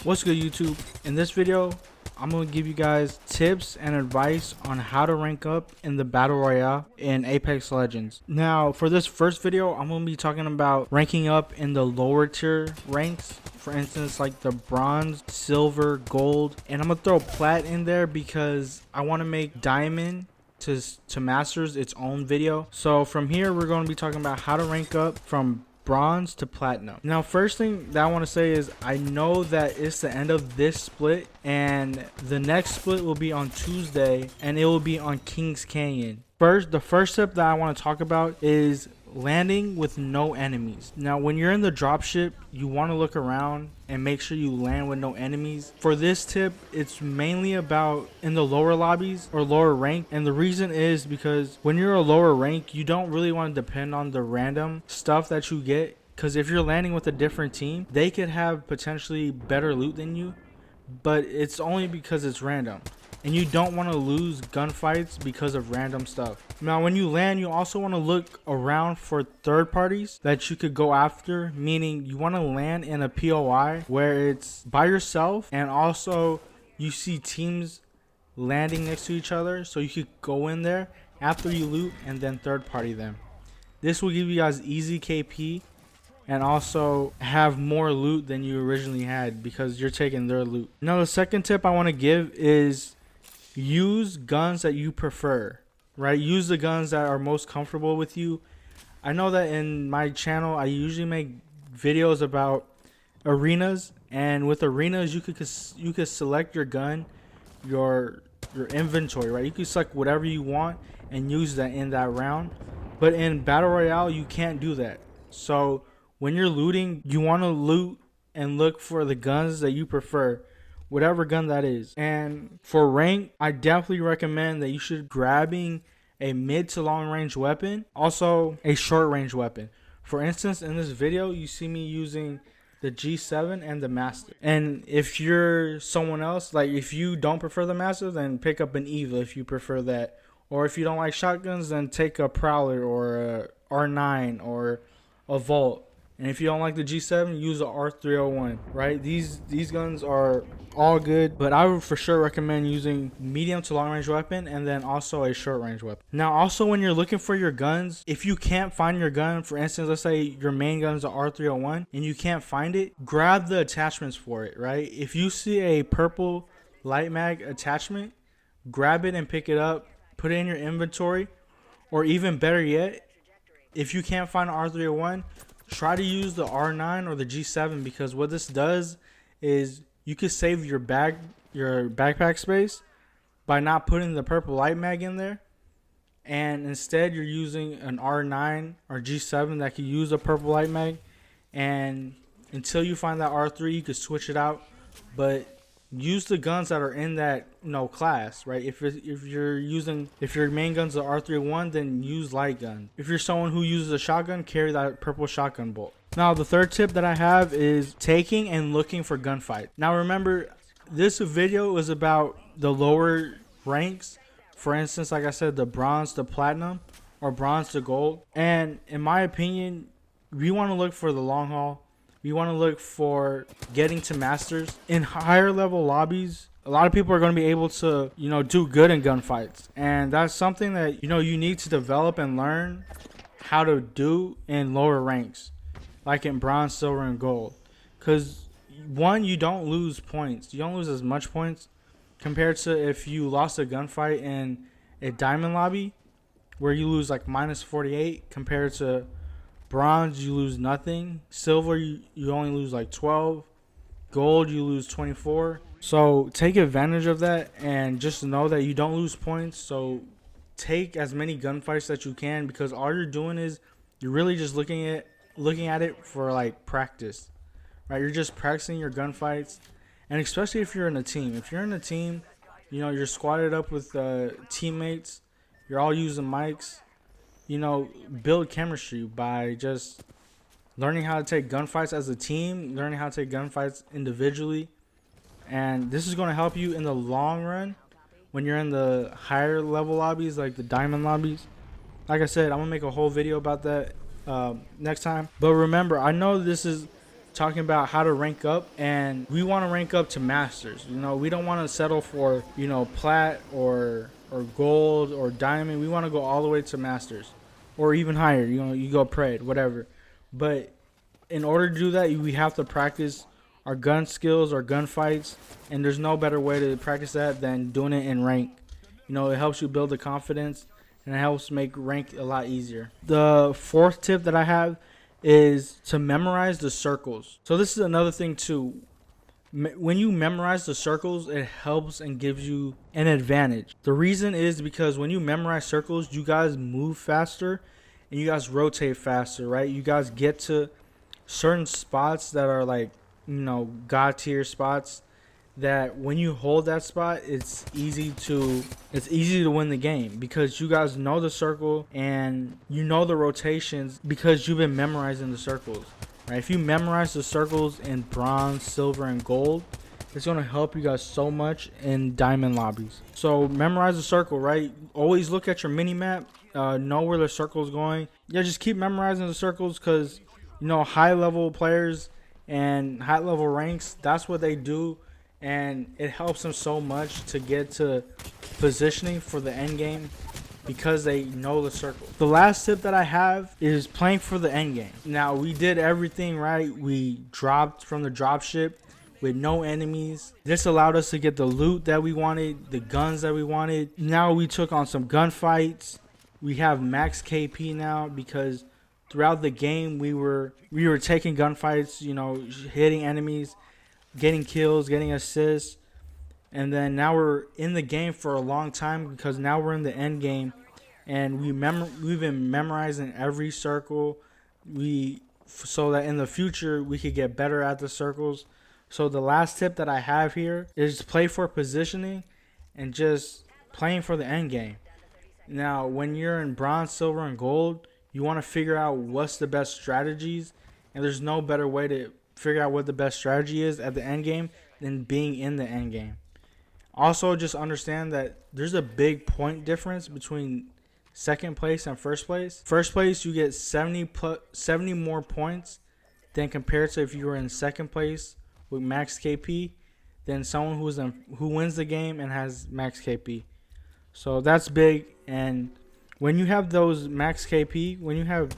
What's good, YouTube? In this video, I'm going to give you guys tips and advice on how to rank up in the Battle Royale in Apex Legends. Now, for this first video, I'm going to be talking about ranking up in the lower tier ranks. For instance, like the bronze, silver, gold, and I'm going to throw plat in there because I want to make diamond to masters its own video. So from here, we're going to be talking about how to rank up from bronze to platinum. Now, first thing that I want to say is I know that it's the end of this split and the next split will be on Tuesday and it will be on Kings Canyon. The first tip that I want to talk about is landing with no enemies. Now, when you're in the dropship, you want to look around and make sure you land with no enemies. For this tip, it's mainly about in the lower lobbies or lower rank, and the reason is because when you're a lower rank, you don't really want to depend on the random stuff that you get, because if you're landing with a different team, they could have potentially better loot than you, but it's only because it's random. And you don't want to lose gunfights because of random stuff. Now, when you land, you also want to look around for third parties that you could go after, meaning you want to land in a POI where it's by yourself and also you see teams landing next to each other, so you could go in there after you loot and then third party them. This will give you guys easy KP and also have more loot than you originally had because you're taking their loot. Now, the second tip I want to give is use guns that you prefer, right? Use the guns that are most comfortable with you. I know that in my channel, I usually make videos about arenas, and with arenas, you could select your gun, your inventory, right? You can select whatever you want and use that in that round. But in Battle Royale, you can't do that. So when you're looting, you want to loot and look for the guns that you prefer, whatever gun that is. And for rank, I definitely recommend that you should grabbing a mid to long range weapon, also a short range weapon. For instance, in this video, you see me using the G7 and the Master. And if you're someone else, like if you don't prefer the Master, then pick up an Eva if you prefer that. Or if you don't like shotguns, then take a Prowler or a R9 or a Volt. And if you don't like the G7, use the R301, right? These guns are all good, but I would for sure recommend using medium to long range weapon and then also a short range weapon. Now, also when you're looking for your guns, if you can't find your gun, for instance, let's say your main gun is the R301 and you can't find it, grab the attachments for it, right? If you see a purple light mag attachment, grab it and pick it up, put it in your inventory, or even better yet, if you can't find an R301, try to use the R9 or the G7, because what this does is you can save your backpack space by not putting the purple light mag in there, and instead you're using an R9 or G7 that can use a purple light mag, and until you find that R3 you can switch it out, but use the guns that are in that class, right? If your main gun's the R301, then use light gun. If you're someone who uses a shotgun, carry that purple shotgun bolt. Now, the third tip that I have is taking and looking for gunfight. Now, remember, this video is about the lower ranks. For instance, like I said, the bronze to platinum or bronze to gold. And in my opinion, we want to look for the long haul. We want to look for getting to masters. In higher level lobbies, a lot of people are going to be able to, do good in gunfights. And that's something that, you need to develop and learn how to do in lower ranks, like in bronze, silver, and gold. Because, one, you don't lose points. You don't lose as much points compared to if you lost a gunfight in a diamond lobby where you lose like -48 compared to bronze, you lose nothing. Silver, you only lose like 12. Gold, you lose 24. So take advantage of that and just know that you don't lose points. So take as many gunfights that you can, because all you're doing is you're really just looking at it for like practice, right? You're just practicing your gunfights, and especially if you're in a team. If you're in a team, you're squatted up with teammates. You're all using mics. Build chemistry by just learning how to take gunfights as a team, learning how to take gunfights individually. And this is going to help you in the long run when you're in the higher level lobbies, like the diamond lobbies. Like I said, I'm going to make a whole video about that next time. But remember, I know this is talking about how to rank up, and we want to rank up to masters. You know, we don't want to settle for, you know, plat or gold or diamond. We want to go all the way to masters or even higher. You know, you go prayed, whatever. But in order to do that, we have to practice our gun skills, our gun fights, and there's no better way to practice that than doing it in rank. You know, it helps you build the confidence and it helps make rank a lot easier. The fourth tip that I have is to memorize the circles. So this is another thing too. When you memorize the circles, it helps and gives you an advantage. The reason is because when you memorize circles, you guys move faster and you guys rotate faster, right? You guys get to certain spots that are like, you know, god tier spots, that when you hold that spot, it's easy to win the game because you guys know the circle and you know the rotations because you've been memorizing the circles, right? If you memorize the circles in bronze, silver, and gold, it's going to help you guys so much in diamond lobbies. So memorize the circle, right? Always look at your mini map, know where the circle is going. Yeah, just keep memorizing the circles because, you know, high level players and high level ranks, that's what they do. And it helps them so much to get to positioning for the end game because they know the circle. The last tip that I have is playing for the end game. Now, we did everything right. We dropped from the dropship with no enemies. This allowed us to get the loot that we wanted, the guns that we wanted. Now we took on some gunfights. We have max KP now because throughout the game we were taking gunfights, you know, hitting enemies, getting kills, getting assists, and then now we're in the game for a long time because now we're in the end game, and we've been memorizing every circle, so that in the future we could get better at the circles. So the last tip that I have here is play for positioning and just playing for the end game. Now, when you're in bronze, silver, and gold, you want to figure out what's the best strategies, and there's no better way to figure out what the best strategy is at the end game than being in the end game. Also, just understand that there's a big point difference between second place and first place. First place, you get 70 more points than compared to if you were in second place with max KP than someone who wins the game and has max KP. So that's big. And when you have those max KP, when you have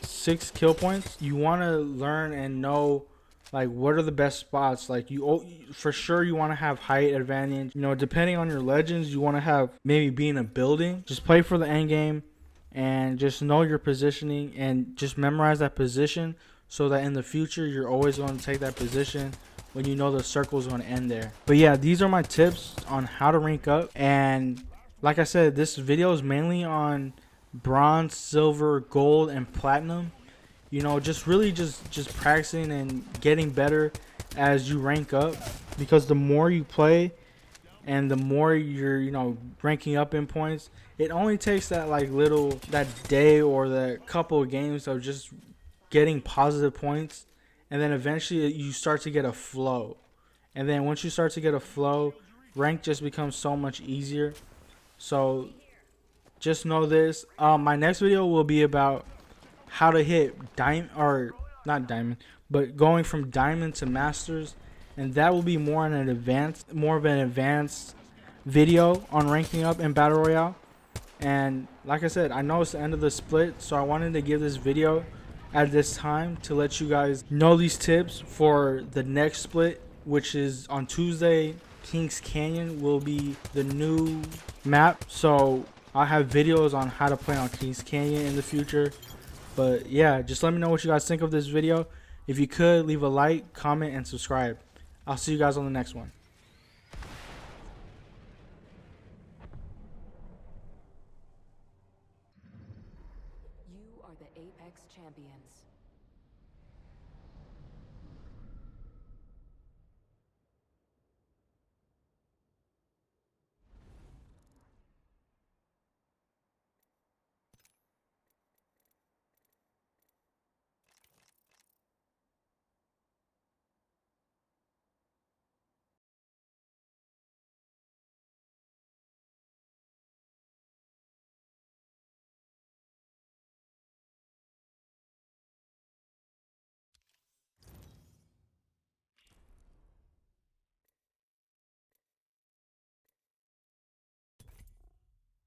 6 kill points, you want to learn and know like what are the best spots. Like for sure you want to have height advantage. You know, depending on your legends, you want to have maybe be in a building. Just play for the end game and just know your positioning and just memorize that position so that in the future you're always going to take that position when you know the circle is going to end there. But yeah, these are my tips on how to rank up. And like I said, this video is mainly on bronze, silver, gold, and platinum. You know, just really just practicing and getting better as you rank up, because the more you play and the more you're, you know, ranking up in points, it only takes that day or that couple of games of just getting positive points, and then eventually you start to get a flow. And then once you start to get a flow, rank just becomes so much easier. So just know this. My next video will be about how to hit not diamond, but going from diamond to masters, and that will be more of an advanced video on ranking up in battle royale. And like I said, I know it's the end of the split, so I wanted to give this video at this time to let you guys know these tips for the next split, which is on Tuesday. Kings Canyon will be the new map, so I'll have videos on how to play on Kings Canyon in the future. But yeah, just let me know what you guys think of this video. If you could, leave a like, comment, and subscribe. I'll see you guys on the next one. You are the Apex Champions.